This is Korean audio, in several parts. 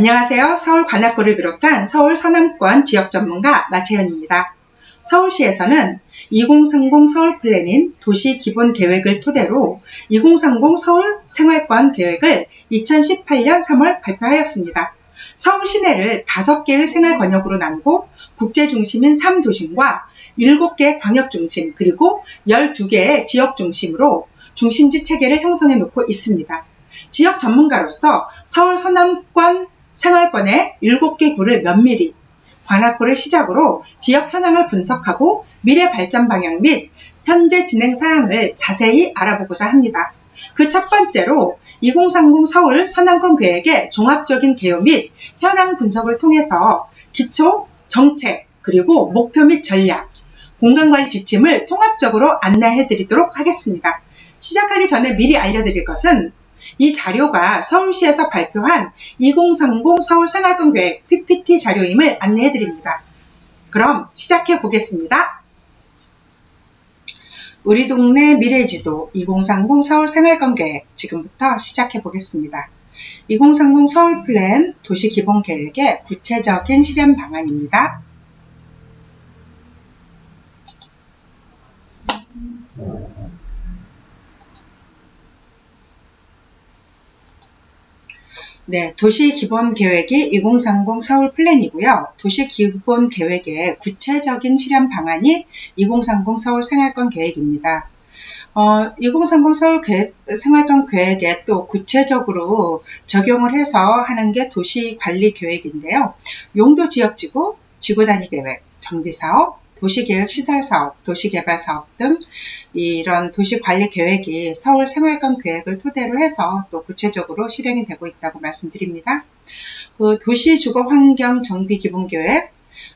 안녕하세요. 서울 관악구를 비롯한 서울 서남권 지역 전문가 마채연입니다. 서울시에서는 2030 서울 플랜인 도시 기본 계획을 토대로 2030 서울 생활권 계획을 2018년 3월 발표하였습니다. 서울 시내를 5개의 생활 권역으로 나누고 국제 중심인 3도심과 7개의 광역 중심 그리고 12개의 지역 중심으로 중심지 체계를 형성해 놓고 있습니다. 지역 전문가로서 서울 서남권 생활권의 7개 구를 면밀히 관악구를 시작으로 지역 현황을 분석하고 미래 발전 방향 및 현재 진행 사항을 자세히 알아보고자 합니다. 그 첫 번째로 2030 서울 서남권 계획의 종합적인 개요 및 현황 분석을 통해서 기초, 정책, 그리고 목표 및 전략, 공간관리 지침을 통합적으로 안내해 드리도록 하겠습니다. 시작하기 전에 미리 알려드릴 것은 이 자료가 서울시에서 발표한 2030 서울 생활권 계획 PPT 자료임을 안내해 드립니다. 그럼 시작해 보겠습니다. 우리 동네 미래지도 2030 서울 생활권 계획 지금부터 시작해 보겠습니다. 2030 서울 플랜 도시 기본 계획의 구체적인 실현 방안입니다. 네, 도시 기본 계획이 2030 서울 플랜이고요. 도시 기본 계획의 구체적인 실현 방안이 2030 서울 생활권 계획입니다. 2030 서울 생활권 계획에 또 구체적으로 적용을 해서 하는 게 도시 관리 계획인데요. 용도 지역지구, 지구단위 계획, 정비사업, 도시계획 시설사업, 도시개발사업 등 이런 도시관리 계획이 서울 생활권 계획을 토대로 해서 또 구체적으로 실행이 되고 있다고 말씀드립니다. 그 도시주거환경정비기본계획,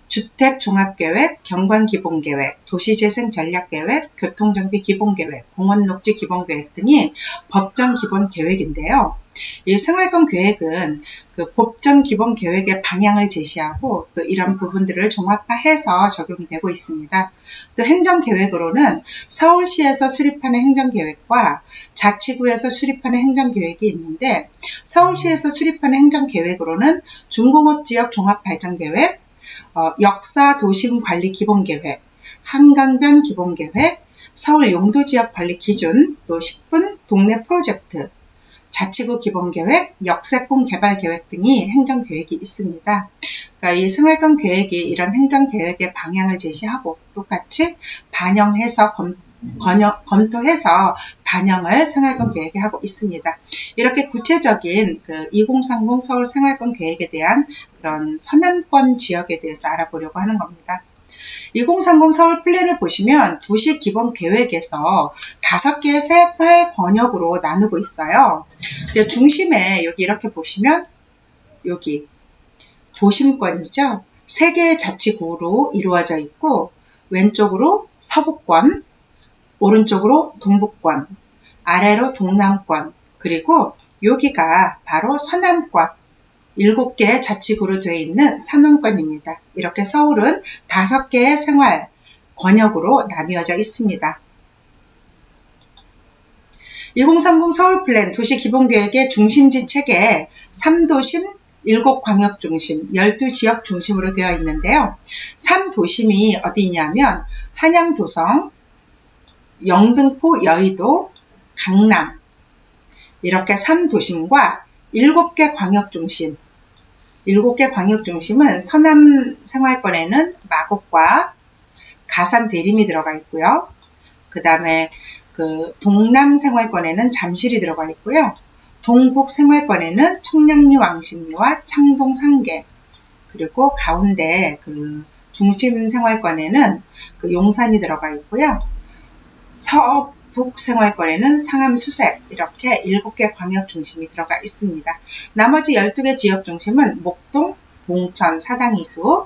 주택종합계획, 경관기본계획, 도시재생전략계획, 교통정비기본계획, 공원녹지기본계획 등이 법정기본계획인데요. 이 생활권 계획은 그 법정 기본 계획의 방향을 제시하고 또 이런 부분들을 종합화해서 적용이 되고 있습니다. 또 행정계획으로는 서울시에서 수립하는 행정계획과 자치구에서 수립하는 행정계획이 있는데 서울시에서 수립하는 행정계획으로는 중공업지역 종합발전계획, 역사도심관리기본계획, 한강변 기본계획, 서울 용도지역 관리 기준, 또 10분 동네 프로젝트, 자치구 기본계획, 역세권 개발계획 등이 행정계획이 있습니다. 그러니까 이 생활권 계획이 이런 행정계획의 방향을 제시하고 똑같이 반영해서 검토해서 반영을 생활권 계획에 하고 있습니다. 이렇게 구체적인 그 2030 서울 생활권 계획에 대한 그런 서남권 지역에 대해서 알아보려고 하는 겁니다. 2030 서울 플랜을 보시면 도시 기본 계획에서 5개의 생활 권역으로 나누고 있어요. 중심에 여기 이렇게 보시면 여기 도심권이죠. 3개의 자치구로 이루어져 있고 왼쪽으로 서북권, 오른쪽으로 동북권, 아래로 동남권, 그리고 여기가 바로 서남권 7개의 자치구로 되어 있는 상원권입니다. 이렇게 서울은 5개의 생활 권역으로 나뉘어져 있습니다. 2030 서울 플랜 도시 기본계획의 중심지 체계에 3도심, 7광역 중심, 12지역 중심으로 되어 있는데요. 3도심이 어디냐면 한양, 도성, 영등포, 여의도, 강남 이렇게 3도심과 7개 광역 중심 7개 광역 중심은 서남 생활권에는 마곡과 가산 대림이 들어가 있고요. 그 다음에 그 동남 생활권에는 잠실이 들어가 있고요. 동북 생활권에는 청량리 왕십리와 창동 상계 그리고 가운데 그 중심 생활권에는 그 용산이 들어가 있고요. 서북 생활권에는 상암 수색 이렇게 7개 광역 중심이 들어가 있습니다. 나머지 12개 지역 중심은 목동, 봉천, 사당이수,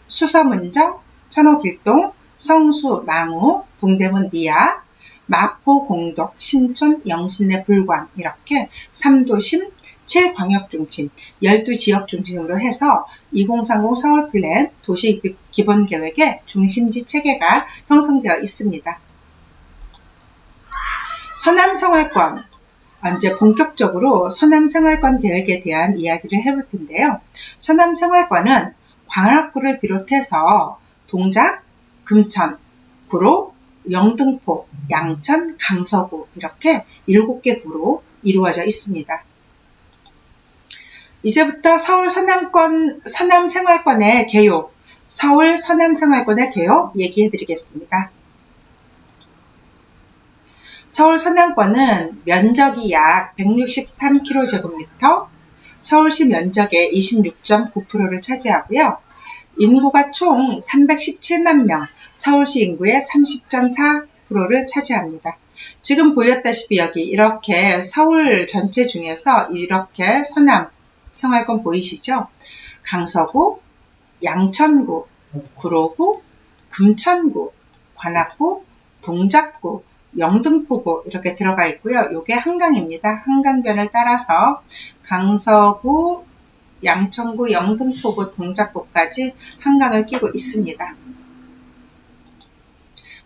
수서문정, 천호길동, 성수, 망우, 동대문 니아, 마포, 공덕, 신촌, 영신내, 불광 이렇게 3도심, 7광역 중심, 12지역 중심으로 해서 2030 서울 플랜 도시 기본 계획의 중심지 체계가 형성되어 있습니다. 서남 생활권 이제 본격적으로 서남생활권 계획에 대한 이야기를 해볼 텐데요. 서남생활권은 관악구를 비롯해서 동작, 금천, 구로, 영등포, 양천, 강서구 이렇게 7개 구로 이루어져 있습니다. 이제부터 서울 서남생활권의 개요, 서울 서남생활권의 개요 얘기해 드리겠습니다. 서울 서남권은 면적이 약 163km, 서울시 면적의 26.9%를 차지하고요. 인구가 총 317만 명, 서울시 인구의 30.4%를 차지합니다. 지금 보였다시피 여기 이렇게 서울 전체 중에서 이렇게 서남 생활권 보이시죠? 강서구, 양천구, 구로구, 금천구, 관악구, 동작구, 영등포구 이렇게 들어가 있고요. 이게 한강입니다. 한강변을 따라서 강서구, 양천구, 영등포구, 동작구까지 한강을 끼고 있습니다.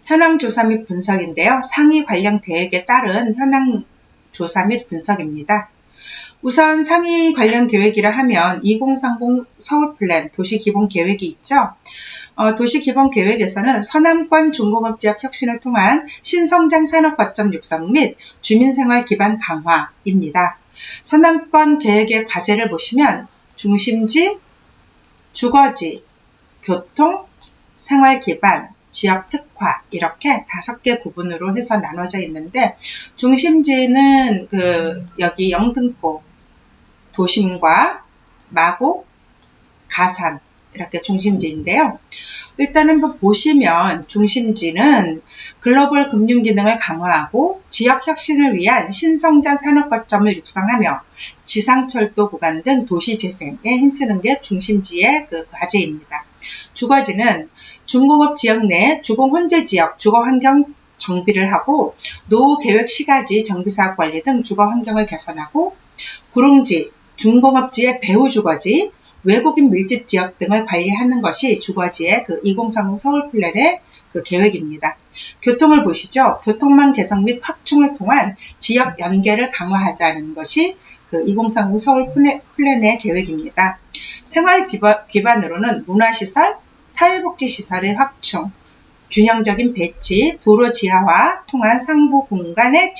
현황조사 및 분석인데요. 상위 관련 계획에 따른 현황조사 및 분석입니다. 우선 상위 관련 계획이라 하면 2030 서울플랜 도시기본계획이 있죠. 도시기본계획에서는 서남권 중공업지역 혁신을 통한 신성장 산업 거점 육성 및 주민생활 기반 강화입니다. 서남권 계획의 과제를 보시면 중심지, 주거지, 교통, 생활기반, 지역 특화 이렇게 5개 구분으로 해서 나눠져 있는데 중심지는 여기 영등포, 도심과 마곡, 가산 이렇게 중심지인데요. 일단 한번 보시면 중심지는 글로벌 금융 기능을 강화하고 지역 혁신을 위한 신성장 산업 거점을 육성하며 지상철도 구간 등 도시 재생에 힘쓰는 게 중심지의 과제입니다. 주거지는 중공업 지역 내 주공 혼재 지역 주거 환경 정비를 하고 노후 계획 시가지 정비사업 관리 등 주거 환경을 개선하고 구릉지, 중공업지의 배후 주거지, 외국인 밀집 지역 등을 관리하는 것이 주거지의 2030 서울플랜의 계획입니다. 교통을 보시죠. 교통망 개선 및 확충을 통한 지역 연계를 강화하자는 것이 2030 서울플랜의 계획입니다. 생활 기반으로는 문화시설, 사회복지시설의 확충, 균형적인 배치, 도로 지하화 통한 상부 공간의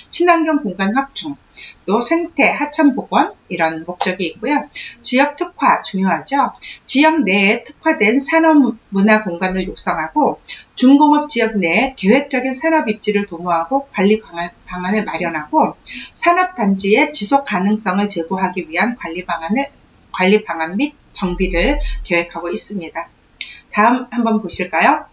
친환경 공간 확충, 또 생태, 하천 복원 이런 목적이 있고요. 지역 특화 중요하죠. 지역 내에 특화된 산업 문화 공간을 육성하고 중공업 지역 내에 계획적인 산업 입지를 도모하고 관리 방안을 마련하고 산업단지의 지속 가능성을 제고하기 위한 관리 방안 및 정비를 계획하고 있습니다. 다음 한번 보실까요?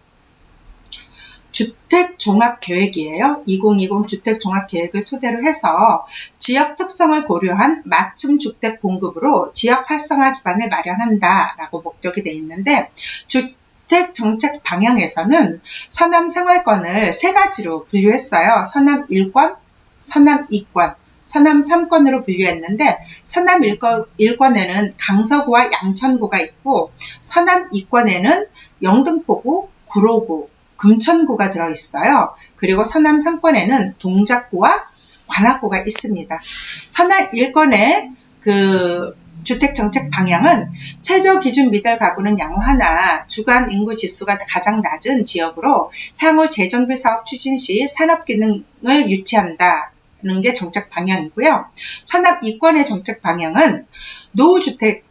주택종합계획이에요. 2020 주택종합계획을 토대로 해서 지역 특성을 고려한 맞춤 주택 공급으로 지역 활성화 기반을 마련한다라고 목적이 되어 있는데 주택정책 방향에서는 서남 생활권을 3가지로 분류했어요. 서남 1권, 서남 2권, 서남 3권으로 분류했는데 서남 1권에는 강서구와 양천구가 있고 서남 2권에는 영등포구, 구로구, 금천구가 들어있어요. 그리고 서남 3권에는 동작구와 관악구가 있습니다. 서남 1권의 주택정책 방향은 최저기준 미달 가구는 양호하나 주간 인구 지수가 가장 낮은 지역으로 향후 재정비 사업 추진 시 산업기능을 유치한다는 게 정책 방향이고요. 서남 2권의 정책 방향은 노후주택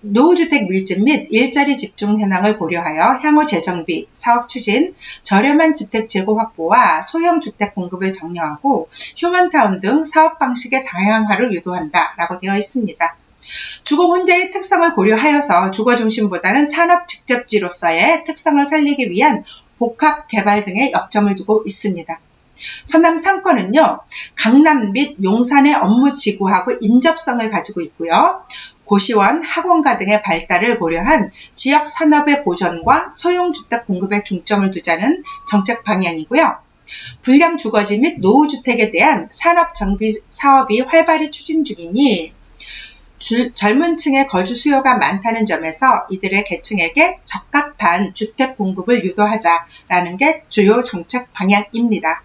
밀집 및 일자리 집중 현황을 고려하여 향후 재정비, 사업 추진, 저렴한 주택 재고 확보와 소형 주택 공급을 정려하고 휴먼타운 등 사업 방식의 다양화를 유도한다라고 되어 있습니다. 주거 혼재의 특성을 고려하여서 주거 중심보다는 산업 직접지로서의 특성을 살리기 위한 복합 개발 등에 역점을 두고 있습니다. 서남 3권은요, 강남 및 용산의 업무 지구하고 인접성을 가지고 있고요. 고시원, 학원가 등의 발달을 고려한 지역 산업의 보전과 소형주택 공급에 중점을 두자는 정책 방향이고요. 불량 주거지 및 노후주택에 대한 산업 정비 사업이 활발히 추진 중이니 젊은 층의 거주 수요가 많다는 점에서 이들의 계층에게 적합한 주택 공급을 유도하자라는 게 주요 정책 방향입니다.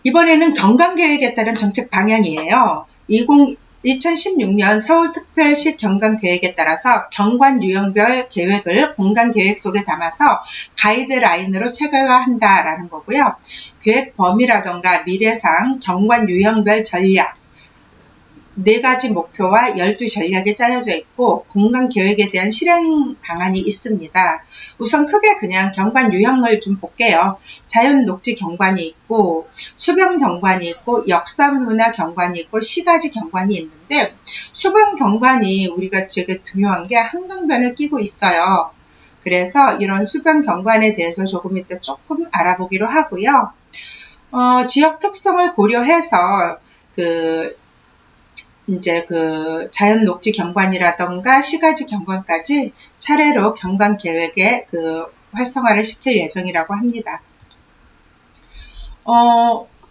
이번에는 경관계획에 따른 정책 방향이에요. 2016년 서울특별시 경관계획에 따라서 경관 유형별 계획을 공간계획 속에 담아서 가이드라인으로 체계화한다라는 거고요. 계획 범위라던가 미래상 경관 유형별 전략 4가지 목표와 12전략이 짜여져 있고 공간 계획에 대한 실행 방안이 있습니다. 우선 크게 그냥 경관 유형을 좀 볼게요. 자연 녹지 경관이 있고 수변 경관이 있고 역사 문화 경관이 있고 시가지 경관이 있는데 수변 경관이 우리가 되게 중요한 게 한강변을 끼고 있어요. 그래서 이런 수변 경관에 대해서 조금 이따 조금 알아보기로 하고요. 지역 특성을 고려해서 이제 자연 녹지 경관이라던가 시가지 경관까지 차례로 경관 계획에 활성화를 시킬 예정이라고 합니다.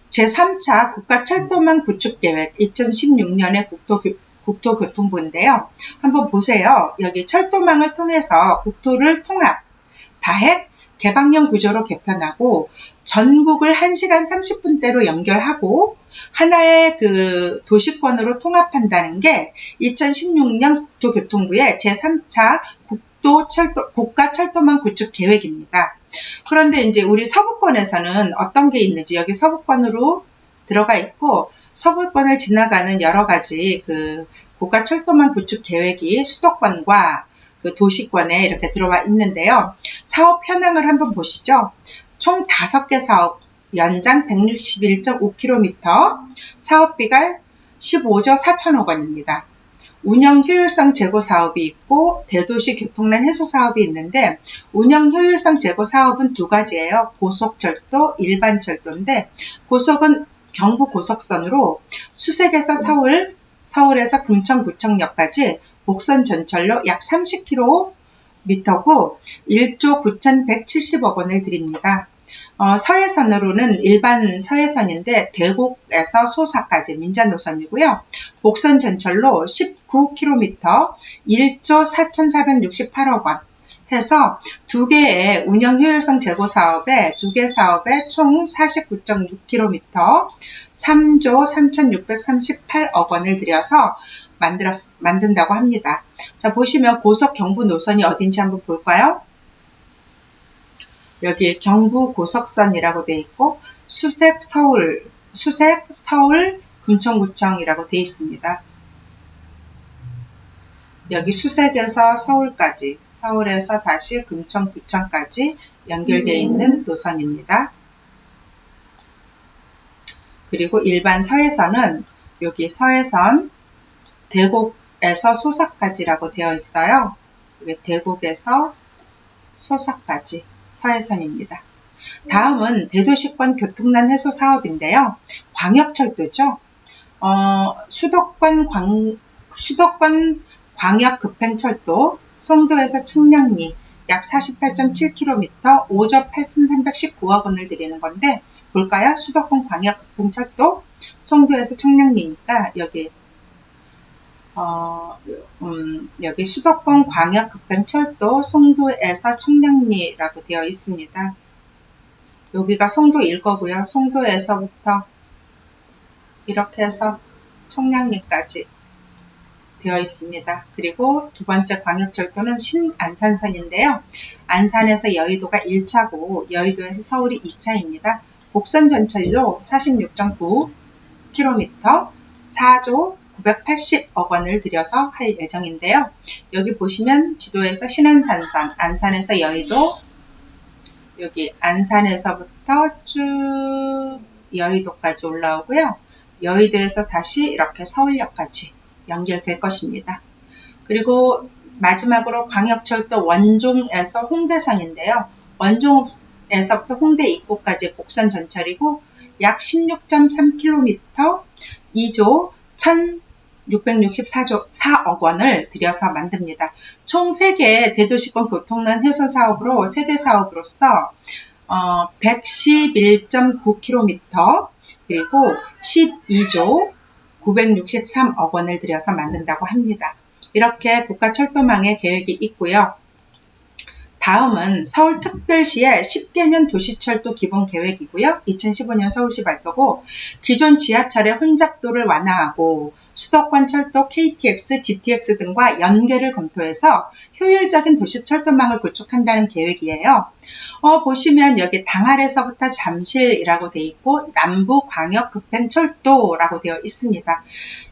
제3차 국가철도망 구축계획 2016년의 국토교통부인데요. 한번 보세요. 여기 철도망을 통해서 국토를 통합, 다핵, 개방형 구조로 개편하고 전국을 1시간 30분대로 연결하고 하나의 도시권으로 통합한다는 게 2016년 국토교통부의 제3차 국가철도망 구축 계획입니다. 그런데 이제 우리 서부권에서는 어떤 게 있는지 여기 서부권으로 들어가 있고 서부권을 지나가는 여러 가지 국가철도망 구축 계획이 수도권과 도시권에 이렇게 들어와 있는데요. 사업 현황을 한번 보시죠. 총 5개 사업, 연장 161.5km, 사업비가 15조 4천억 원입니다. 운영 효율성 제고 사업이 있고 대도시 교통난 해소 사업이 있는데 운영 효율성 제고 사업은 2가지예요. 고속철도, 일반철도인데 고속은 경부 고속선으로 수색에서 서울에서 금천구청역까지 복선 전철로 약 30km고 1조 9,170억 원을 드립니다. 서해선으로는 일반 서해선인데 대곡에서 소사까지 민자노선이고요. 복선 전철로 19km 1조 4,468억 원 해서 2개의 운영 효율성 제고 사업에 2개 사업에 총 49.6km 3조 3,638억 원을 들여서 만든다고 합니다. 자, 보시면 고속 경부 노선이 어딘지 한번 볼까요? 여기 경부 고속선이라고 되어 있고 수색 서울 금천구청이라고 되어 있습니다. 여기 수색에서 서울까지, 서울에서 다시 금천구청까지 연결되어 있는 노선입니다. 그리고 일반 서해선은 여기 서해선 대곡에서 소사까지라고 되어 있어요. 이게 대곡에서 소사까지 서해선입니다. 다음은 대도시권 교통난 해소 사업인데요. 광역철도죠. 수도권 광역급행철도 송도에서 청량리 약 48.7km 5조 8,319억 원을 드리는 건데 볼까요? 수도권 광역급행철도 송도에서 청량리니까 여기 수도권 광역급행철도 송도에서 청량리라고 되어 있습니다. 여기가 송도일 거고요. 송도에서부터 이렇게 해서 청량리까지 되어 있습니다. 그리고 두 번째 광역철도는 신안산선인데요. 안산에서 여의도가 1차고 여의도에서 서울이 2차입니다. 복선 전철로 46.9km 4조 980억 원을 들여서 할 예정인데요. 여기 보시면 지도에서 신안산선, 안산에서 여의도, 여기 안산에서부터 쭉 여의도까지 올라오고요. 여의도에서 다시 이렇게 서울역까지 연결될 것입니다. 그리고 마지막으로 광역철도 원종에서 홍대선인데요. 원종에서부터 홍대 입구까지 복선 전철이고 약 16.3km 2조 1,664억 원을 들여서 만듭니다. 총 3개 대도시권 교통난 해소 사업으로 3개 사업으로서 111.9km 그리고 12조 963억 원을 들여서 만든다고 합니다. 이렇게 국가철도망의 계획이 있고요. 다음은 서울특별시의 10개년 도시철도 기본계획이고요. 2015년 서울시 발표고 기존 지하철의 혼잡도를 완화하고 수도권 철도 KTX, GTX 등과 연계를 검토해서 효율적인 도시철도망을 구축한다는 계획이에요. 보시면 여기 당 아래서부터 잠실이라고 되어 있고 남부광역급행철도라고 되어 있습니다.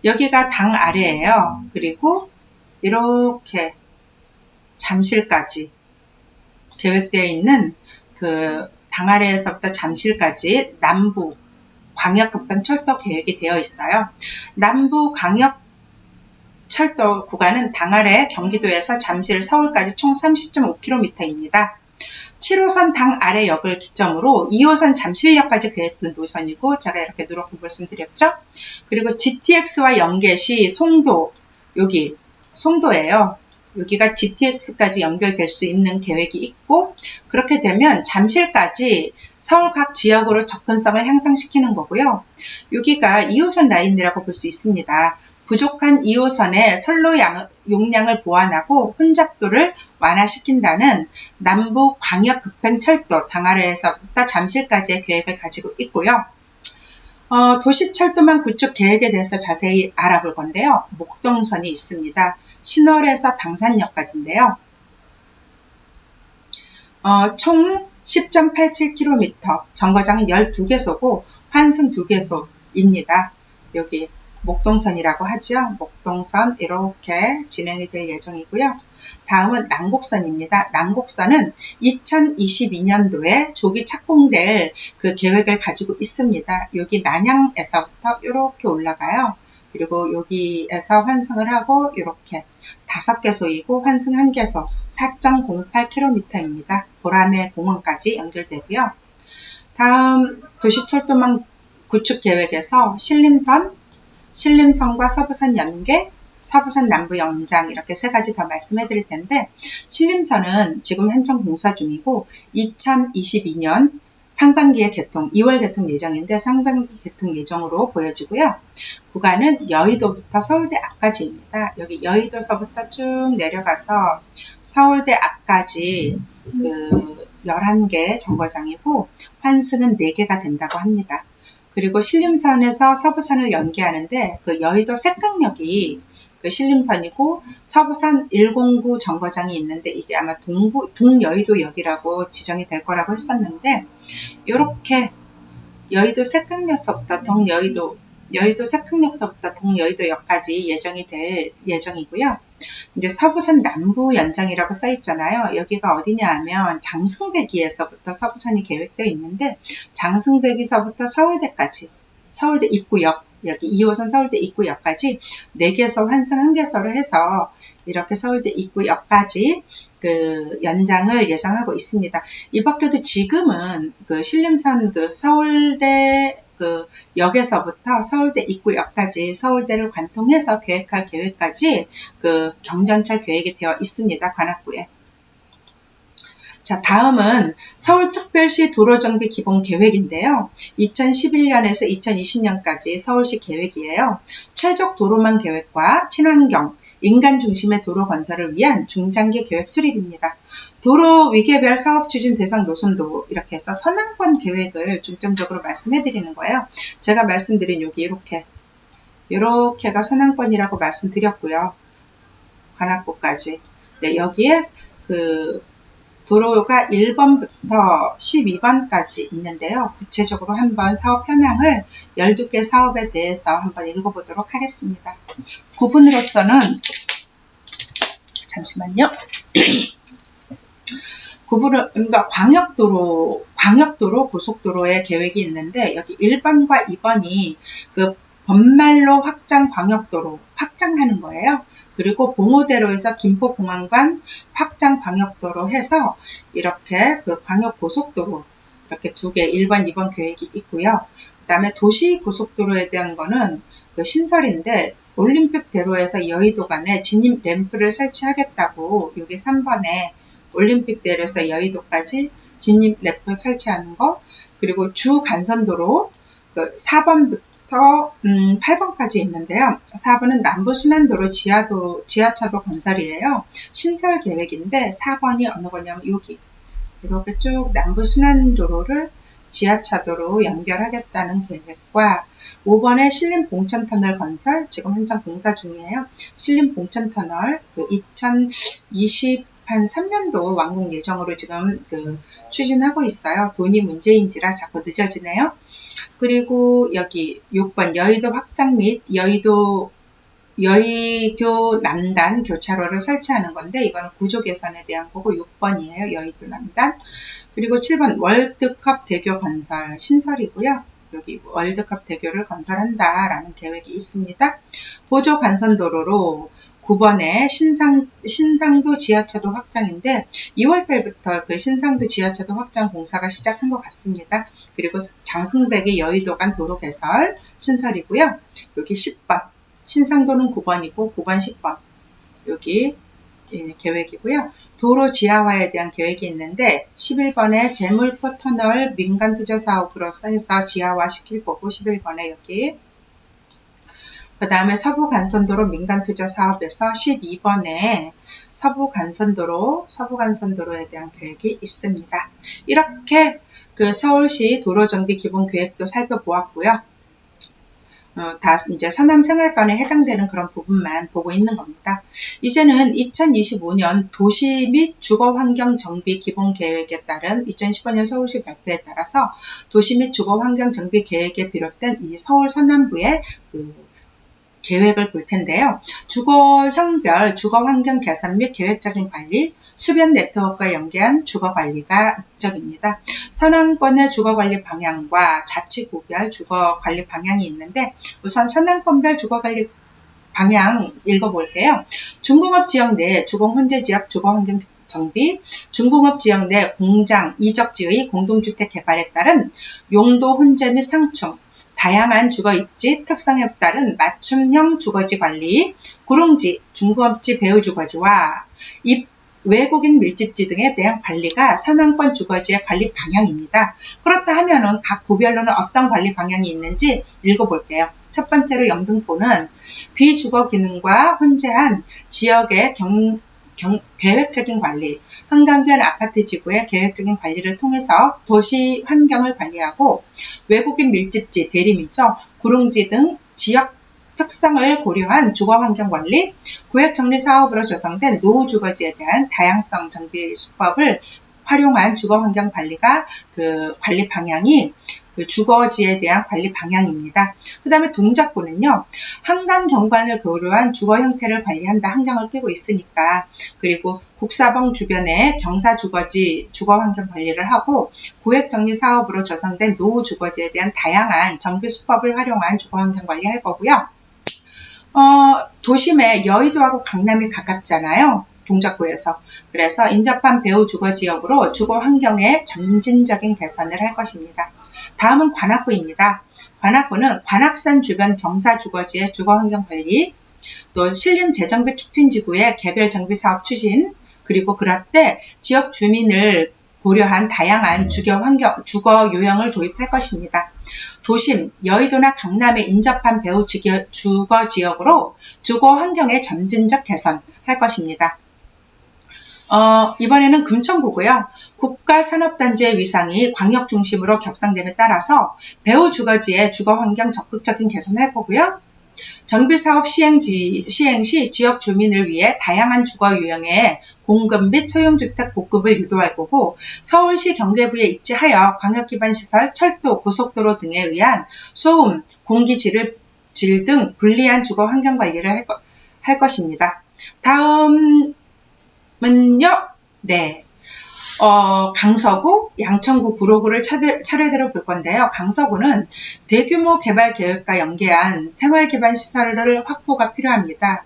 여기가 당 아래예요. 그리고 이렇게 잠실까지 계획되어 있는 그 당 아래에서부터 잠실까지 남부 광역급행철도 계획이 되어 있어요. 남부 광역철도 구간은 당 아래 경기도에서 잠실, 서울까지 총 30.5km입니다. 7호선 당 아래 역을 기점으로 2호선 잠실역까지 계획된 노선이고 제가 이렇게 누렇게 말씀드렸죠. 그리고 GTX와 연계 시 송도, 여기 송도예요. 여기가 GTX까지 연결될 수 있는 계획이 있고 그렇게 되면 잠실까지 서울 각 지역으로 접근성을 향상시키는 거고요. 여기가 2호선 라인이라고 볼 수 있습니다. 부족한 2호선의 선로 용량을 보완하고 혼잡도를 완화시킨다는 남부 광역급행철도 당 아래에서부터 잠실까지의 계획을 가지고 있고요. 도시철도망 구축 계획에 대해서 자세히 알아볼 건데요. 목동선이 있습니다. 신월에서 당산역까지인데요. 총 10.87km, 정거장은 12개소고 환승 2개소입니다. 여기 목동선이라고 하죠. 목동선 이렇게 진행이 될 예정이고요. 다음은 난곡선입니다. 난곡선은 2022년도에 조기 착공될 그 계획을 가지고 있습니다. 여기 난양에서부터 이렇게 올라가요. 그리고 여기에서 환승을 하고 이렇게 5개소이고 환승 1개소 4.08km입니다. 보라매 공원까지 연결되고요. 다음 도시철도망 구축 계획에서 신림선과 서부선 연계, 서부선 남부 연장 이렇게 3가지 더 말씀해 드릴 텐데 신림선은 지금 한창 공사 중이고 2022년 상반기에 개통, 2월 개통 예정인데 상반기 개통 예정으로 보여지고요. 구간은 여의도부터 서울대 앞까지입니다. 여기 여의도서부터 쭉 내려가서 서울대 앞까지 그 11개 정거장이고 환승은 4개가 된다고 합니다. 그리고 신림선에서 서부선을 연계하는데 그 여의도 색강역이 그 신림선이고 서부선 109 정거장이 있는데 이게 아마 동여의도역이라고 지정이 될 거라고 했었는데 이렇게 여의도 색강역서부터 여의도 색강역서부터 동여의도역까지 예정이 될 예정이고요. 이제 서부선 남부 연장이라고 써 있잖아요. 여기가 어디냐 하면 장승배기에서부터 서부선이 계획되어 있는데 장승배기서부터 서울대까지 서울대 입구역 여기 2호선 서울대 입구역까지 4개소 환승 1개소를 해서 이렇게 서울대 입구역까지 그 연장을 예정하고 있습니다. 이 밖에도 지금은 그 신림선 그 서울대 그 역에서부터 서울대 입구역까지 서울대를 관통해서 계획할 계획까지 그 경전철 계획이 되어 있습니다. 관악구에. 자, 다음은 서울특별시 도로정비 기본계획인데요. 2011년에서 2020년까지 서울시 계획이에요. 최적 도로망 계획과 친환경, 인간 중심의 도로 건설을 위한 중장기 계획 수립입니다. 도로 위계별 사업 추진 대상 노선도 이렇게 해서 선항권 계획을 중점적으로 말씀해 드리는 거예요. 제가 말씀드린 여기 이렇게가 선항권이라고 말씀드렸고요. 관악구까지. 네, 여기에 그 도로가 1번부터 12번까지 있는데요. 구체적으로 한번 사업 현황을 12개 사업에 대해서 한번 읽어보도록 하겠습니다. 구분으로서는 잠시만요. 그러니까 광역도로, 고속도로의 계획이 있는데 여기 1번과 2번이 그 번말로 확장 광역도로 확장하는 거예요. 그리고 봉오대로에서 김포공항간 확장 광역도로 해서 이렇게 그 광역고속도로 이렇게 2개 1번, 2번 계획이 있고요. 그 다음에 도시고속도로에 대한 거는 그 신설인데 올림픽대로에서 여의도 간에 진입 램프를 설치하겠다고 여기 3번에 올림픽대로에서 여의도까지 진입 램프 설치하는 거 그리고 주 간선도로 그 4번부터 4번부터 8번까지 있는데요. 4번은 남부순환도로 지하차도 건설이에요. 신설 계획인데 4번이 어느 거냐면 여기 이렇게 쭉 남부순환도로를 지하차도로 연결하겠다는 계획과 5번에 신림봉천터널 건설, 지금 한창 공사 중이에요. 신림봉천터널 2023년도 완공 예정으로 지금 추진하고 있어요. 돈이 문제인지라 자꾸 늦어지네요. 그리고 여기 6번 여의도 확장 및 여의교 남단 교차로를 설치하는 건데 이거는 구조 개선에 대한 거고 6번이에요. 여의도 남단. 그리고 7번 월드컵 대교 건설 신설이고요. 여기 월드컵 대교를 건설한다라는 계획이 있습니다. 보조 간선도로로 9번에 신상도 지하차도 확장인데 2월달부터 그 신상도 지하차도 확장 공사가 시작한 것 같습니다. 그리고 장승백의 여의도 간 도로 개설 신설이고요. 여기 10번 신상도는 9번이고 9번 10번 여기 계획이고요. 도로 지하화에 대한 계획이 있는데 11번에 제물포 터널 민간투자 사업으로서 해서 지하화 시킬 거고 11번에 여기 그 다음에 서부간선도로 민간투자 사업에서 12번에 서부간선도로에 대한 계획이 있습니다. 이렇게 서울시 도로정비 기본계획도 살펴보았고요. 다 이제 서남생활권에 해당되는 그런 부분만 보고 있는 겁니다. 이제는 2025년 도시 및 주거환경 정비 기본계획에 따른 2015년 서울시 발표에 따라서 도시 및 주거환경 정비 계획에 비롯된 이 서울 서남부의 계획을 볼 텐데요. 주거형별 주거환경 개선 및 계획적인 관리, 수변 네트워크와 연계한 주거관리가 목적입니다. 서남권의 주거관리 방향과 자치구별 주거관리 방향이 있는데 우선 서남권별 주거관리 방향 읽어볼게요. 중공업 지역 내 주거혼재지역 주거환경 정비, 중공업 지역 내 공장, 이적지의 공동주택 개발에 따른 용도 혼재 및 상충, 다양한 주거입지 특성에 따른 맞춤형 주거지 관리, 구릉지, 중공업지 배후주거지와 외국인 밀집지 등에 대한 관리가 서남권 주거지의 관리 방향입니다. 그렇다 하면은 각 구별로는 어떤 관리 방향이 있는지 읽어볼게요. 첫 번째로 영등포는 비주거 기능과 혼재한 지역의 계획적인 관리, 한강변 아파트 지구의 계획적인 관리를 통해서 도시 환경을 관리하고 외국인 밀집지, 대림이죠. 구릉지 등 지역 특성을 고려한 주거환경 관리, 구획정리 사업으로 조성된 노후주거지에 대한 다양성 정비 수법을 활용한 주거환경 관리가 관리 방향이 주거지에 대한 관리 방향입니다. 그 다음에 동작구는요. 한강 경관을 고려한 주거 형태를 관리한다. 한강을 끼고 있으니까. 그리고 국사봉 주변에 경사주거지 주거환경 관리를 하고 구획정리 사업으로 조성된 노후주거지에 대한 다양한 정비 수법을 활용한 주거환경 관리할 거고요. 도심에 여의도하고 강남이 가깝잖아요. 동작구에서. 그래서 인접한 배후 주거지역으로 주거환경의 점진적인 개선을 할 것입니다. 다음은 관악구입니다. 관악구는 관악산 주변 경사주거지의 주거환경관리, 또 신림재정비 촉진지구의 개별 정비사업 추진, 그리고 그럴 때 지역 주민을 고려한 다양한 주거 요형을 도입할 것입니다. 도심, 여의도나 강남에 인접한 배후 주거지역으로 주거환경의 점진적 개선할 것입니다. 이번에는 금천구고요. 국가산업단지의 위상이 광역 중심으로 격상됨에 따라서 배후 주거지의 주거환경 적극적인 개선할 거고요. 정비사업 시행 시 지역 주민을 위해 다양한 주거 유형의 공급 및 소형주택 보급을 유도할 거고 서울시 경계부에 입지하여 광역기반시설, 철도, 고속도로 등에 의한 소음, 공기질 등 불리한 주거 환경 관리를 할 것입니다. 다음은요. 네. 강서구, 양천구, 구로구를 차례대로 볼 건데요. 강서구는 대규모 개발 계획과 연계한 생활기반 시설을 확보가 필요합니다.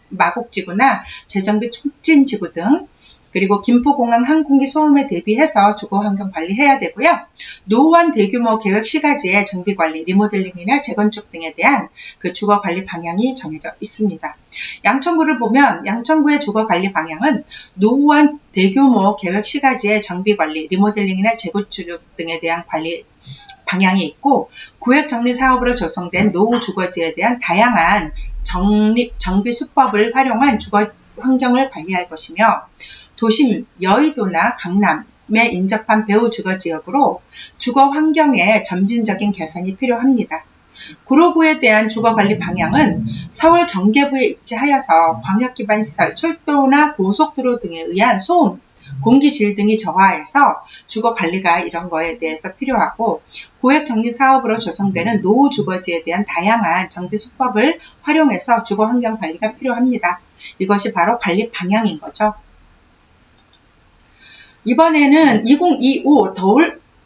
마곡지구나 재정비 촉진지구 등, 그리고 김포공항 항공기 소음에 대비해서 주거환경 관리해야 되고요. 노후한 대규모 계획 시가지의 정비관리, 리모델링이나 재건축 등에 대한 주거관리 방향이 정해져 있습니다. 양천구를 보면 양천구의 주거관리 방향은 노후한 대규모 계획 시가지의 정비관리, 리모델링이나 재건축 등에 대한 관리 방향이 있고 구획 정리 사업으로 조성된 노후 주거지에 대한 다양한 정비 수법을 활용한 주거 환경을 관리할 것이며 도심 여의도나 강남에 인접한 배후 주거지역으로 주거 환경의 점진적인 개선이 필요합니다. 구로구에 대한 주거관리 방향은 서울 경계부에 입지하여서 광역기반시설, 철도나 고속도로 등에 의한 소음, 공기질 등이 저하해서 주거관리가 이런 거에 대해서 필요하고 구획정리사업으로 조성되는 노후 주거지에 대한 다양한 정비 수법을 활용해서 주거환경 관리가 필요합니다. 이것이 바로 관리 방향인 거죠. 이번에는 2025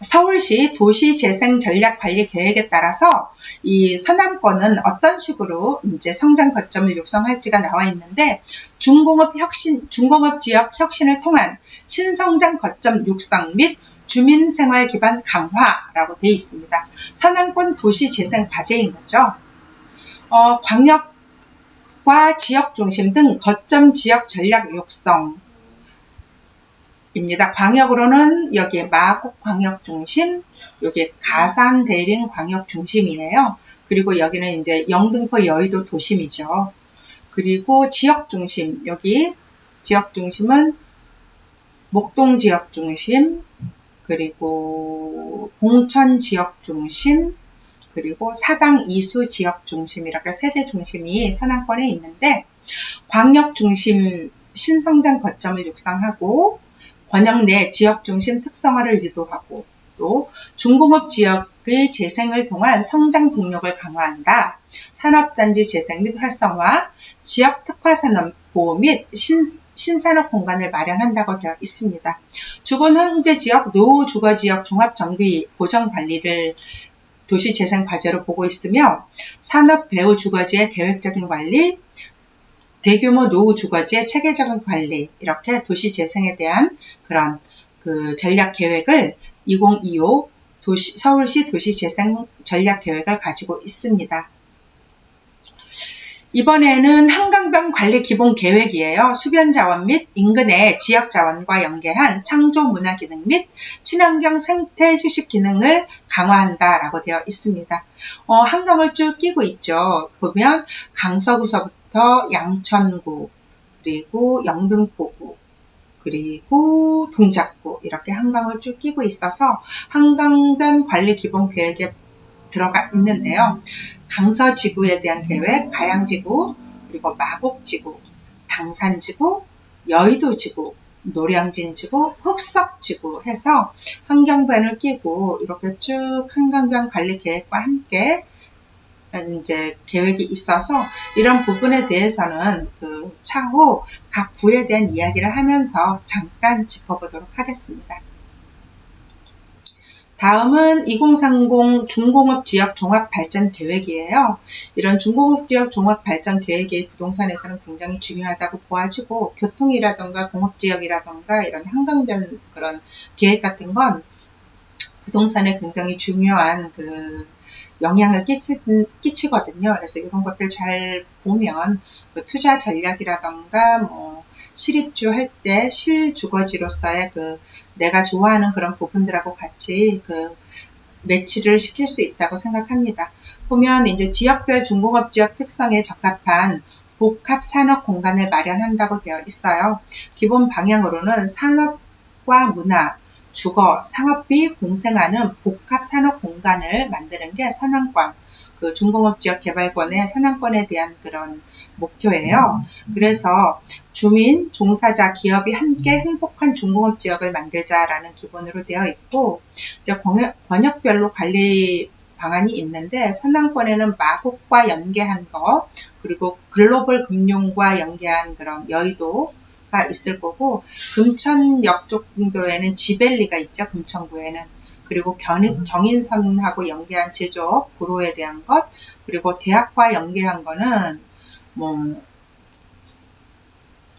서울시 도시재생전략관리 계획에 따라서 이 서남권은 어떤 식으로 이제 성장 거점을 육성할지가 나와 있는데 중공업 지역 혁신을 통한 신성장 거점 육성 및 주민생활 기반 강화라고 되어 있습니다. 서남권 도시재생 과제인 거죠. 광역과 지역 중심 등 거점 지역 전략 육성 입니다. 광역으로는 여기 마곡 광역 중심, 여기 가산 대림 광역 중심이에요. 그리고 여기는 이제 영등포 여의도 도심이죠. 그리고 지역 중심, 여기 지역 중심은 목동 지역 중심, 그리고 봉천 지역 중심, 그리고 사당 이수 지역 중심 이렇게 세 개 중심이 서남권에 있는데 광역 중심 신성장 거점을 육성하고 권역 내 지역 중심 특성화를 유도하고 또 중공업 지역의 재생을 통한 성장 동력을 강화한다. 산업단지 재생 및 활성화, 지역 특화산업 보호 및 신산업 공간을 마련한다고 되어 있습니다. 주거형제지역 노후 주거지역 종합정비 보전관리를 도시재생 과제로 보고 있으며 산업 배후 주거지의 계획적인 관리, 대규모 노후 주거지의 체계적인 관리 이렇게 도시 재생에 대한 그런 그 전략 계획을 2025 서울시 도시 재생 전략 계획을 가지고 있습니다. 이번에는 한강변 관리 기본 계획이에요. 수변 자원 및 인근의 지역 자원과 연계한 창조 문화 기능 및 친환경 생태 휴식 기능을 강화한다라고 되어 있습니다. 한강을 쭉 끼고 있죠. 보면 강서구서부터 양천구, 그리고 영등포구, 그리고 동작구 이렇게 한강을 쭉 끼고 있어서 한강변 관리 기본 계획에 들어가 있는데요. 강서지구에 대한 계획, 가양지구, 그리고 마곡지구, 당산지구, 여의도지구, 노량진지구, 흑석지구 해서 환경변을 끼고 이렇게 쭉 한강변 관리 계획과 함께 이제 계획이 있어서 이런 부분에 대해서는 그 차후 각 구에 대한 이야기를 하면서 잠깐 짚어보도록 하겠습니다. 다음은 2030 중공업 지역 종합 발전 계획이에요. 이런 중공업 지역 종합 발전 계획이 부동산에서는 굉장히 중요하다고 보아지고 교통이라던가 공업지역이라던가 이런 한강변 그런 계획 같은 건 부동산에 굉장히 중요한 그 영향을 끼치거든요. 그래서 이런 것들 잘 보면 그 투자 전략이라던가 뭐 실입주 할 때 실주거지로서의 그 내가 좋아하는 그런 부분들하고 같이 그 매치를 시킬 수 있다고 생각합니다. 보면 이제 지역별 중공업 지역 특성에 적합한 복합 산업 공간을 마련한다고 되어 있어요. 기본 방향으로는 산업과 문화, 주거, 상업비 공생하는 복합 산업 공간을 만드는 게 서남권, 그 중공업지역개발권의 서남권에 대한 그런 목표예요. 그래서 주민, 종사자, 기업이 함께 행복한 중공업지역을 만들자라는 기본으로 되어 있고 이제 권역별로 관리 방안이 있는데 서남권에는 마곡과 연계한 거 그리고 글로벌 금융과 연계한 그런 여의도가 있을 거고 금천역 쪽 정도에는 지벨리가 있죠. 금천구에는. 그리고 경인선하고 연계한 제조업, 구로에 대한 것 그리고 대학과 연계한 거는 뭐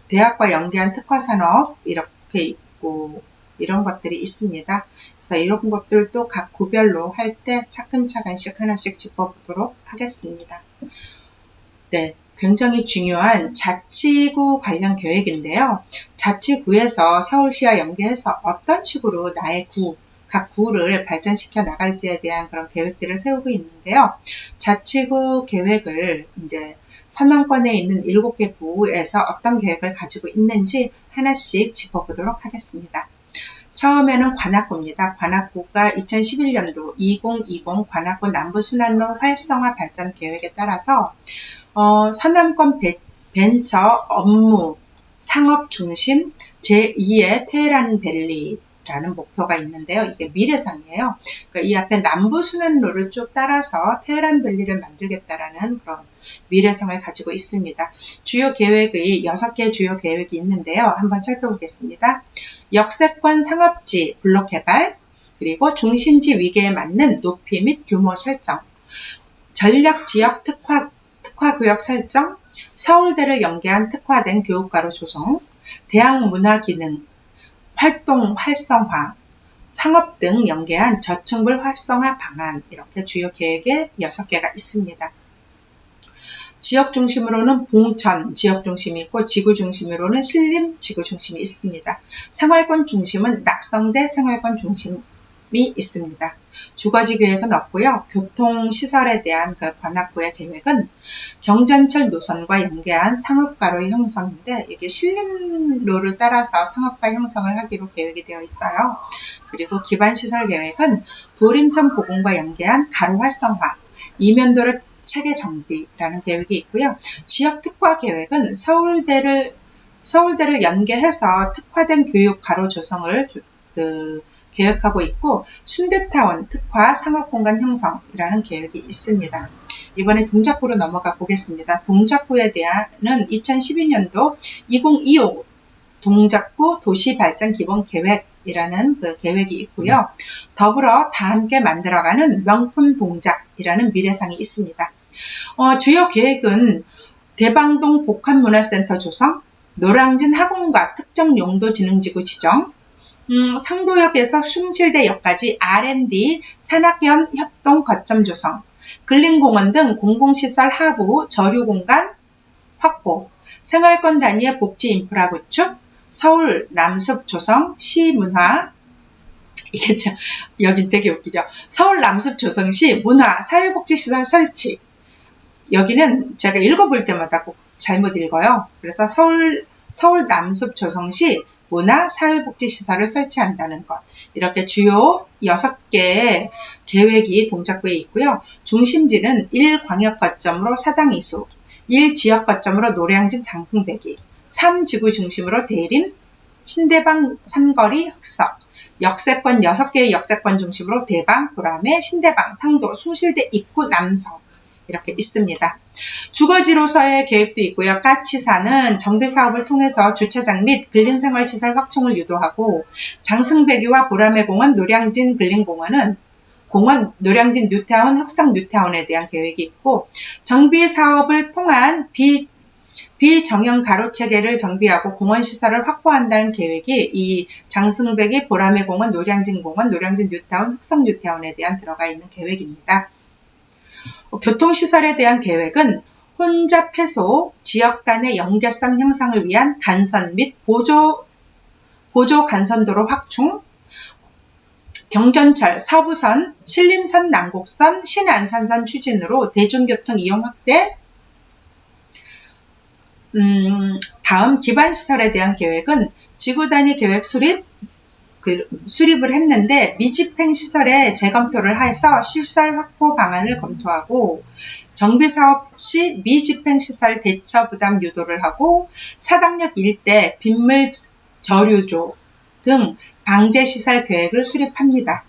대학과 연계한 특화산업 이렇게 있고 이런 것들이 있습니다. 그래서 이런 것들도 각 구별로 할 때 차근차근씩 하나씩 짚어보도록 하겠습니다. 네, 굉장히 중요한 자치구 관련 계획인데요. 자치구에서 서울시와 연계해서 어떤 식으로 나의 구, 각 구를 발전시켜 나갈지에 대한 그런 계획들을 세우고 있는데요. 자치구 계획을 이제 선언권에 있는 7개 구에서 어떤 계획을 가지고 있는지 하나씩 짚어보도록 하겠습니다. 처음에는 관악구입니다. 관악구가 2011년도 2020 관악구 남부순환로 활성화 발전 계획에 따라서 서남권 벤처 업무 상업 중심 제2의 테헤란밸리라는 목표가 있는데요. 이게 미래상이에요. 그러니까 이 앞에 남부순환로를 쭉 따라서 테헤란밸리를 만들겠다라는 그런 미래상을 가지고 있습니다. 주요 계획의 6개 주요 계획이 있는데요. 한번 살펴보겠습니다. 역세권 상업지 블록 개발, 그리고 중심지 위계에 맞는 높이 및 규모 설정, 전략 지역 특화구역 설정, 서울대를 연계한 특화된 교육과로 조성, 대학 문화 기능, 활동 활성화, 상업 등 연계한 저층불 활성화 방안, 이렇게 주요 계획에 6개가 있습니다. 지역 중심으로는 봉천 지역 중심이 있고 지구 중심으로는 신림 지구 중심이 있습니다. 생활권 중심은 낙성대 생활권 중심이 있습니다. 주거지 계획은 없고요. 교통시설에 대한 그 관악구의 계획은 경전철 노선과 연계한 상업가로의 형성인데 이게 신림로를 따라서 상업가 형성을 하기로 계획이 되어 있어요. 그리고 기반시설 계획은 도림천 보공과 연계한 가로 활성화, 이면도로 체계 정비라는 계획이 있고요. 지역 특화 계획은 서울대를 연계해서 특화된 교육 가로 조성을 계획하고 있고 순대타운 특화 상업공간 형성이라는 계획이 있습니다. 이번에 동작구로 넘어가 보겠습니다. 동작구에 대한은 2012년도 2025 동작구 도시발전 기본계획이라는 그 계획이 있고요. 더불어 다 함께 만들어가는 명품 동작이라는 미래상이 있습니다. 주요 계획은 대방동 복합문화센터 조성, 노량진 학원과 특정 용도 진흥지구 지정, 상도역에서 숭실대역까지 R&D 산학연 협동 거점 조성, 근린공원 등 공공시설 하부 저류공간 확보, 생활권 단위의 복지 인프라 구축, 서울 남숲 조성, 시문화, 이게 참, 여긴 되게 웃기죠. 서울 남숲 조성 시 문화, 사회복지시설 설치. 여기는 제가 읽어볼 때마다 꼭 잘못 읽어요. 그래서 서울 남숲 조성 시 문화, 사회복지시설을 설치한다는 것. 이렇게 주요 6개의 계획이 동작구에 있고요. 중심지는 1광역 거점으로 사당 이수, 1지역 거점으로 노량진 장승배기, 3지구 중심으로 대림, 신대방 삼거리 흑석, 역세권 6개의 역세권 중심으로 대방, 보라매, 신대방, 상도, 숭실대 입구 남성 이렇게 있습니다. 주거지로서의 계획도 있고요. 까치사는 정비사업을 통해서 주차장 및 근린생활시설 확충을 유도하고 장승배기와 보라매공원, 노량진 근린공원은 노량진 뉴타운, 흑석 뉴타운에 대한 계획이 있고 정비사업을 통한 비정형 가로체계를 정비하고 공원시설을 확보한다는 계획이 이 장승배기, 보라매공원, 노량진 공원, 노량진 뉴타운, 흑석 뉴타운에 대한 들어가 있는 계획입니다. 교통시설에 대한 계획은 혼잡 해소, 지역 간의 연계성 형성을 위한 간선 및 보조 간선도로 확충, 경전철, 서부선, 신림선, 남곡선, 신안산선 추진으로 대중교통 이용 확대. 다음 기반시설에 대한 계획은 지구단위 계획 수립을 했는데 미집행시설에 재검토를 해서 시설 확보 방안을 검토하고 정비사업 시 미집행시설 대처 부담 유도를 하고 사당역 일대 빗물 저류조 등 방제시설 계획을 수립합니다.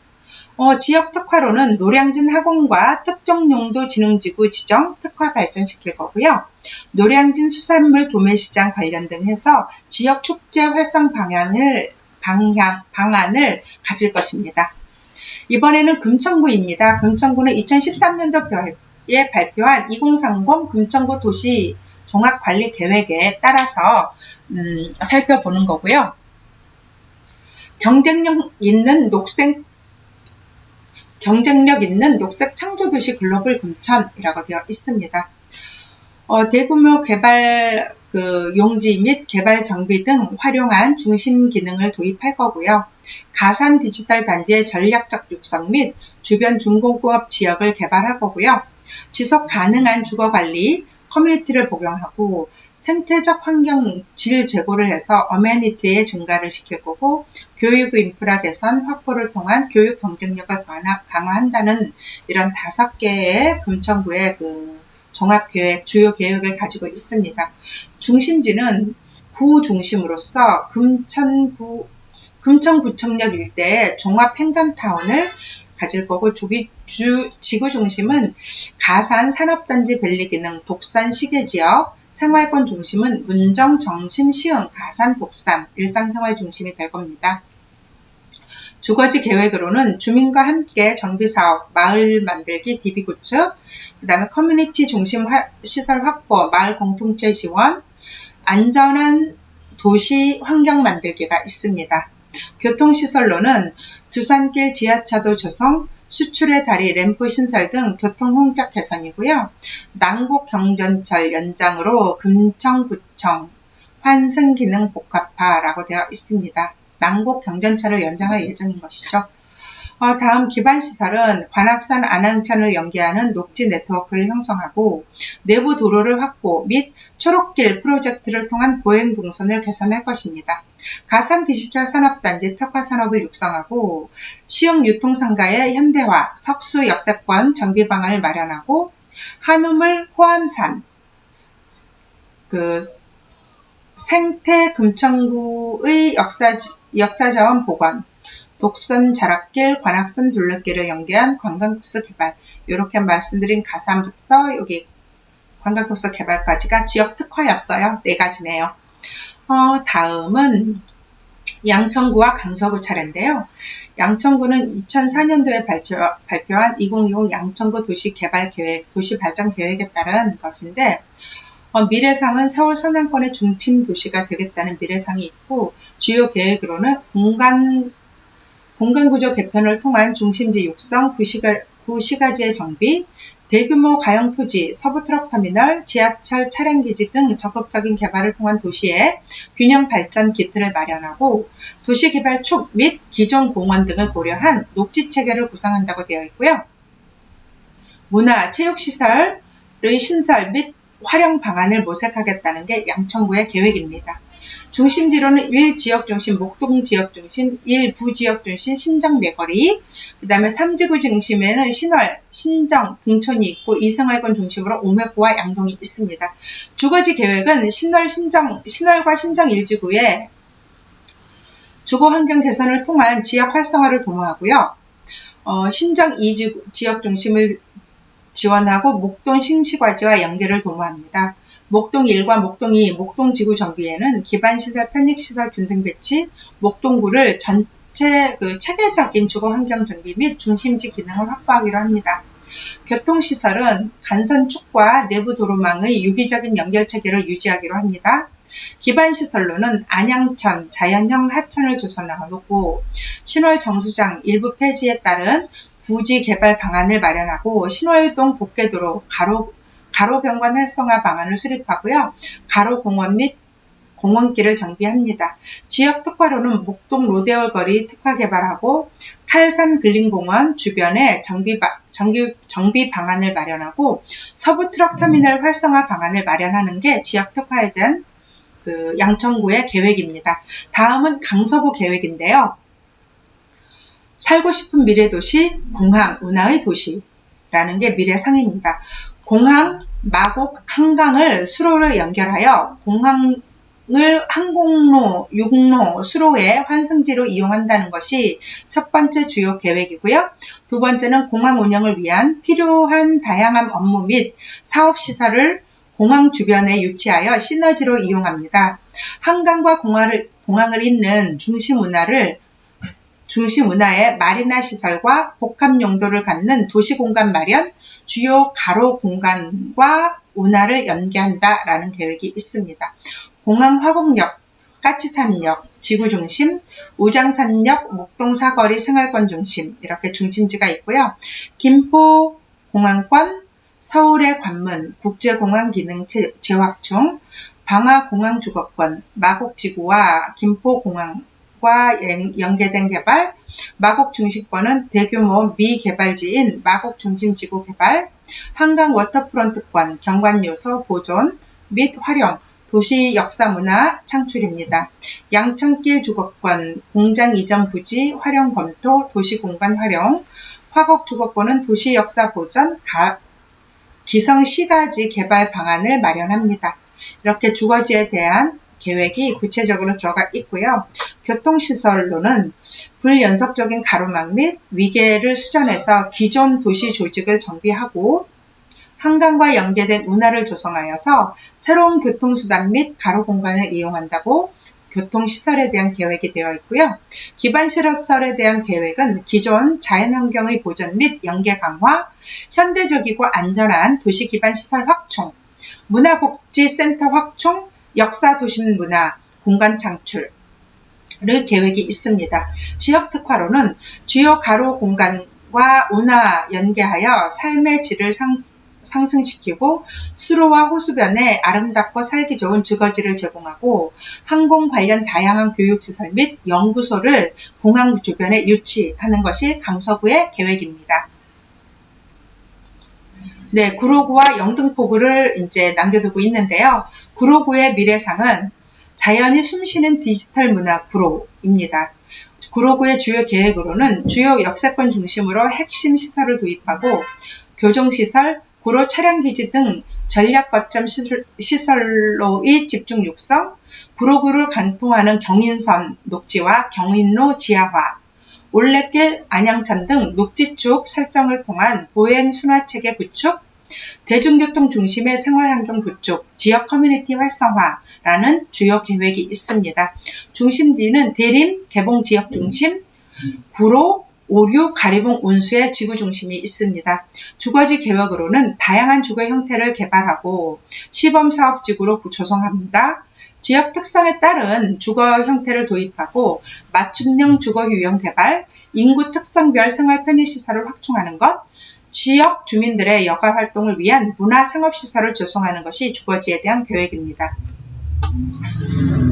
지역 특화로는 노량진 학원과 특정용도 진흥지구 지정 특화 발전시킬 거고요. 노량진 수산물 도매시장 관련 등 해서 지역 축제 활성 방안을 가질 것입니다. 이번에는 금천구입니다. 금천구는 2013년도에 발표한 2030 금천구 도시 종합관리 계획에 따라서 살펴보는 거고요. 경쟁력 있는 녹색 창조도시 글로벌 금천이라고 되어 있습니다. 대규모 개발 용지 및 개발 정비 등 활용한 중심 기능을 도입할 거고요. 가산 디지털 단지의 전략적 육성 및 주변 중공업 지역을 개발할 거고요. 지속 가능한 주거 관리, 커뮤니티를 복용하고 생태적 환경 질 제고를 해서 어메니티의 증가를 시킬 거고, 교육 인프라 개선 확보를 통한 교육 경쟁력을 강화한다는 이런 5개의 금천구의 종합계획, 주요 계획을 가지고 있습니다. 중심지는 구 중심으로서 금천구청역 일대에 종합행정타운을 가질 거고, 지구 중심은 가산 산업단지 밸리 기능, 독산 시계지역, 생활권 중심은 문정, 정심, 시흥, 가산, 독산, 일상생활 중심이 될 겁니다. 주거지 계획으로는 주민과 함께 정비사업, 마을 만들기, DB 구축, 그 다음에 커뮤니티 중심 시설 확보, 마을 공동체 지원, 안전한 도시 환경 만들기가 있습니다. 교통시설로는 두산길 지하차도 조성, 수출의 다리, 램프 신설 등 교통 홍적 개선이고요. 남곡 경전철 연장으로 금천구청 환승기능 복합화라고 되어 있습니다. 남곡 경전철을 연장할 예정인 것이죠. 다음 기반시설은 관악산 안양천을 연계하는 녹지 네트워크를 형성하고 내부 도로를 확보 및 초록길 프로젝트를 통한 보행 동선을 개선할 것입니다. 가산 디지털 산업단지 특화 산업을 육성하고 시흥 유통상가의 현대화, 석수 역세권 정비 방안을 마련하고 한우물 호암산, 생태 금천구의 역사자원 복원, 독선 자락길, 관악산 둘레길을 연계한 관광코스 개발, 이렇게 말씀드린 가산부터 여기 관광코스 개발까지가 지역 특화였어요. 4가지네요. 다음은 양천구와 강서구 차례인데요. 양천구는 2004년도에 발표한 2020 양천구 도시개발계획, 도시발전계획에 따른 것인데, 미래상은 서울 서남권의 중심 도시가 되겠다는 미래상이 있고, 주요 계획으로는 공간구조 개편을 통한 중심지 육성, 구시가지의 정비, 대규모 가용 토지, 서부트럭터미널, 지하철 차량기지 등 적극적인 개발을 통한 도시의 균형 발전 기틀을 마련하고 도시개발축 및 기존 공원 등을 고려한 녹지체계를 구성한다고 되어 있고요. 문화, 체육시설의 신설 및 활용 방안을 모색하겠다는 게 양천구의 계획입니다. 중심지로는 1지역중심, 목동지역중심, 1부지역중심, 신정 내거리, 그 다음에 3지구 중심에는 신월, 신정, 등촌이 있고 이생활권 중심으로 옥매구와 양동이 있습니다. 주거지 계획은 신월과 신정 1지구에 주거 환경 개선을 통한 지역 활성화를 도모하고요. 신정 2지역 중심을 지원하고 목동 신시과지와 연계를 도모합니다. 목동 1과 목동 2, 목동지구 정비에는 기반시설, 편익시설 균등 배치, 목동구를 전체 체계적인 주거환경 정비 및 중심지 기능을 확보하기로 합니다. 교통시설은 간선축과 내부 도로망의 유기적인 연결체계를 유지하기로 합니다. 기반시설로는 안양천, 자연형 하천을 조성하고 신월 정수장 일부 폐지에 따른 부지 개발 방안을 마련하고 신월동 복개도로 가로경관 활성화 방안을 수립하고요. 가로공원 및 공원길을 정비합니다. 지역 특화로는 목동 로데올 거리 특화 개발하고 칼산 근린공원 주변에 정비 방안을 마련하고 서부 트럭터미널 활성화 방안을 마련하는 게 지역 특화에 대한 양천구의 계획입니다. 다음은 강서구 계획인데요. 살고 싶은 미래도시, 공항, 운하의 도시라는 게 미래상입니다. 공항, 마곡, 한강을 수로로 연결하여 공항을 항공로, 육로, 수로의 환승지로 이용한다는 것이 첫 번째 주요 계획이고요. 두 번째는 공항 운영을 위한 필요한 다양한 업무 및 사업시설을 공항 주변에 유치하여 시너지로 이용합니다. 한강과 공항을 잇는 중심운하의 마리나 시설과 복합 용도를 갖는 도시공간 마련, 주요 가로 공간과 운하를 연계한다라는 계획이 있습니다. 공항 화곡역, 까치산역, 지구중심, 우장산역, 목동사거리 생활권 중심 이렇게 중심지가 있고요. 김포 공항권, 서울의 관문, 국제공항 기능 재확충, 방화공항주거권, 마곡지구와 김포공항과 연계된 개발, 마곡중심권은 대규모 미개발지인 마곡중심지구 개발, 한강 워터프론트권, 경관요소 보존 및 활용, 도시 역사문화 창출입니다. 양천길 주거권, 공장 이전 부지 활용 검토, 도시공간 활용, 화곡 주거권은 도시 역사 보전, 기성 시가지 개발 방안을 마련합니다. 이렇게 주거지에 대한 계획이 구체적으로 들어가 있고요. 교통시설로는 불연속적인 가로막 및 위계를 수정해서 기존 도시 조직을 정비하고 한강과 연계된 운하를 조성하여서 새로운 교통수단 및 가로공간을 이용한다고 교통시설에 대한 계획이 되어 있고요. 기반시설에 대한 계획은 기존 자연환경의 보전 및 연계 강화, 현대적이고 안전한 도시기반시설 확충, 문화복지센터 확충, 역사도심문화, 공간 창출을 계획이 있습니다. 지역특화로는 주요 가로공간과 운하 연계하여 삶의 질을 상승시키고 수로와 호수변에 아름답고 살기 좋은 주거지를 제공하고 항공 관련 다양한 교육시설 및 연구소를 공항 주변에 유치하는 것이 강서구의 계획입니다. 네, 구로구와 영등포구를 이제 남겨두고 있는데요. 구로구의 미래상은 자연이 숨쉬는 디지털 문화 구로입니다. 구로구의 주요 계획으로는 주요 역세권 중심으로 핵심 시설을 도입하고 교정시설, 구로 차량기지 등 전략거점 시설로의 집중 육성, 구로구를 관통하는 경인선 녹지와 경인로 지하화, 올레길, 안양천 등 녹지축 설정을 통한 보행 순환체계 구축, 대중교통 중심의 생활환경 구축, 지역 커뮤니티 활성화라는 주요 계획이 있습니다. 중심지는 대림, 개봉지역 중심, 구로, 오류, 가리봉, 온수의 지구 중심이 있습니다. 주거지 계획으로는 다양한 주거 형태를 개발하고 시범사업지구로 조성합니다. 지역 특성에 따른 주거 형태를 도입하고 맞춤형 주거 유형 개발, 인구 특성별 생활 편의시설을 확충하는 것, 지역 주민들의 여가 활동을 위한 문화상업시설을 조성하는 것이 주거지에 대한 계획입니다.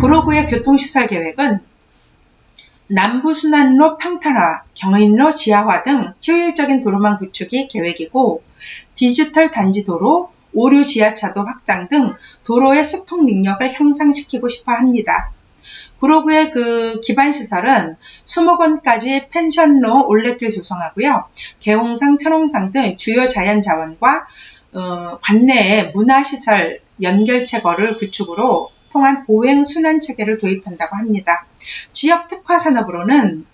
구로구의 교통시설 계획은 남부순환로 평탄화, 경인로 지하화 등 효율적인 도로망 구축이 계획이고 디지털 단지도로, 오류 지하차도 확장 등 도로의 소통 능력을 향상시키고 싶어 합니다. 구로구의 기반시설은 수목원까지 펜션로 올레길 조성하고요. 계홍상, 천홍상 등 주요 자연자원과 관내의 문화시설 연결체거를 구축으로 통한 보행 순환체계를 도입한다고 합니다. 지역 특화 산업으로는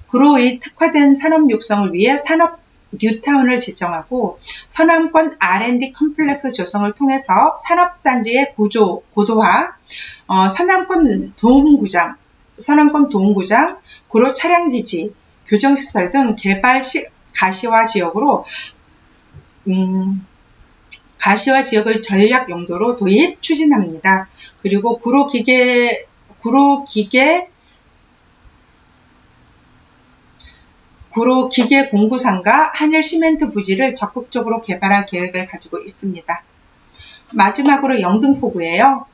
구로의 특화된 산업 육성을 위해 산업 뉴타운을 지정하고 서남권 R&D 컴플렉스 조성을 통해서 산업단지의 고도화, 서남권 도움구장, 구로 차량기지, 교정시설 등 개발 가시화 지역의 전략 용도로 도입 추진합니다. 그리고 구로 기계 공구상과 한일 시멘트 부지를 적극적으로 개발할 계획을 가지고 있습니다. 마지막으로 영등포구예요.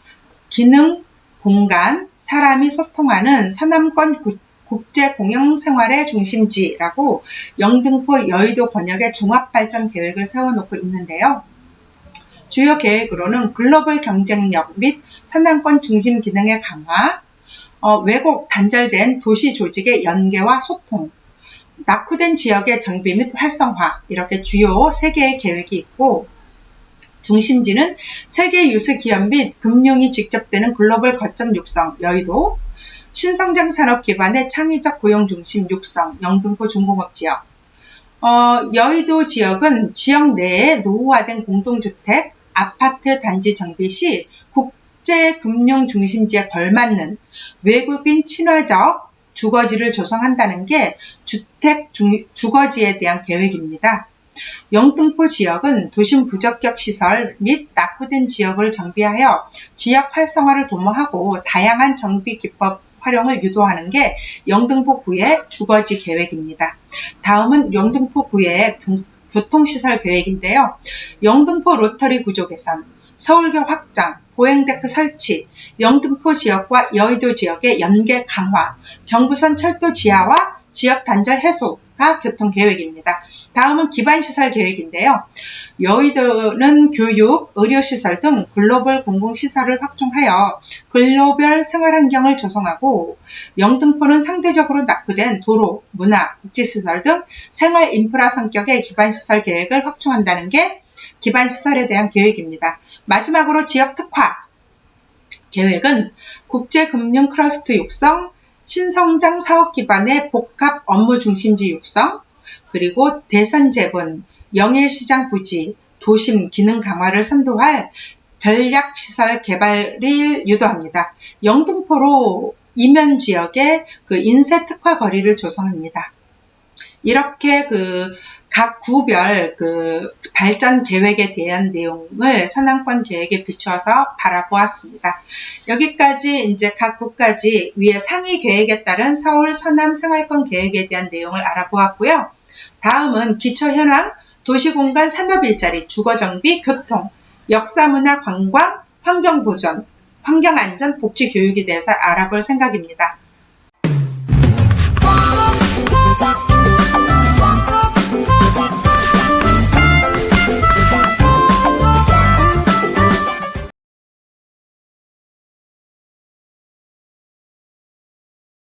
기능, 공간, 사람이 소통하는 서남권 국제공영생활의 중심지라고 영등포 여의도 권역의 종합발전 계획을 세워놓고 있는데요. 주요 계획으로는 글로벌 경쟁력 및 서남권 중심 기능의 강화, 왜곡 단절된 도시 조직의 연계와 소통, 낙후된 지역의 정비 및 활성화 이렇게 주요 3개의 계획이 있고 중심지는 세계 유수 기업 및 금융이 직접되는 글로벌 거점 육성 여의도, 신성장 산업 기반의 창의적 고용 중심 육성 영등포 중공업 지역, 여의도 지역은 지역 내에 노후화된 공동주택, 아파트 단지 정비 시 국제금융중심지에 걸맞는 외국인 친화적 주거지를 조성한다는 게 주거지에 대한 계획입니다. 영등포 지역은 도심 부적격 시설 및 낙후된 지역을 정비하여 지역 활성화를 도모하고 다양한 정비 기법 활용을 유도하는 게 영등포구의 주거지 계획입니다. 다음은 영등포구의 교통시설 계획인데요. 영등포 로터리 구조 개선, 서울교 확장, 보행데크 설치, 영등포 지역과 여의도 지역의 연계 강화, 경부선 철도 지하화, 지역 단절 해소가 교통계획입니다. 다음은 기반시설 계획인데요. 여의도는 교육, 의료시설 등 글로벌 공공시설을 확충하여 글로벌 생활환경을 조성하고, 영등포는 상대적으로 낙후된 도로, 문화, 복지시설 등 생활인프라 성격의 기반시설 계획을 확충한다는 게 기반시설에 대한 계획입니다. 마지막으로 지역특화 계획은 국제금융 클러스터 육성, 신성장 사업 기반의 복합 업무 중심지 육성, 그리고 대선재분, 영일시장 부지, 도심 기능 강화를 선도할 전략시설 개발을 유도합니다. 영등포로 이면 지역에 인쇄 특화 거리를 조성합니다. 이렇게 각 구별 발전 계획에 대한 내용을 선안권 계획에 비추어서 바라보았습니다. 여기까지 이제 각 구까지 위에 상위 계획에 따른 서울 서남 생활권 계획에 대한 내용을 알아보았고요. 다음은 기초 현황, 도시공간 산업일자리, 주거정비, 교통, 역사문화 관광, 환경보전, 환경안전, 복지교육에 대해서 알아볼 생각입니다.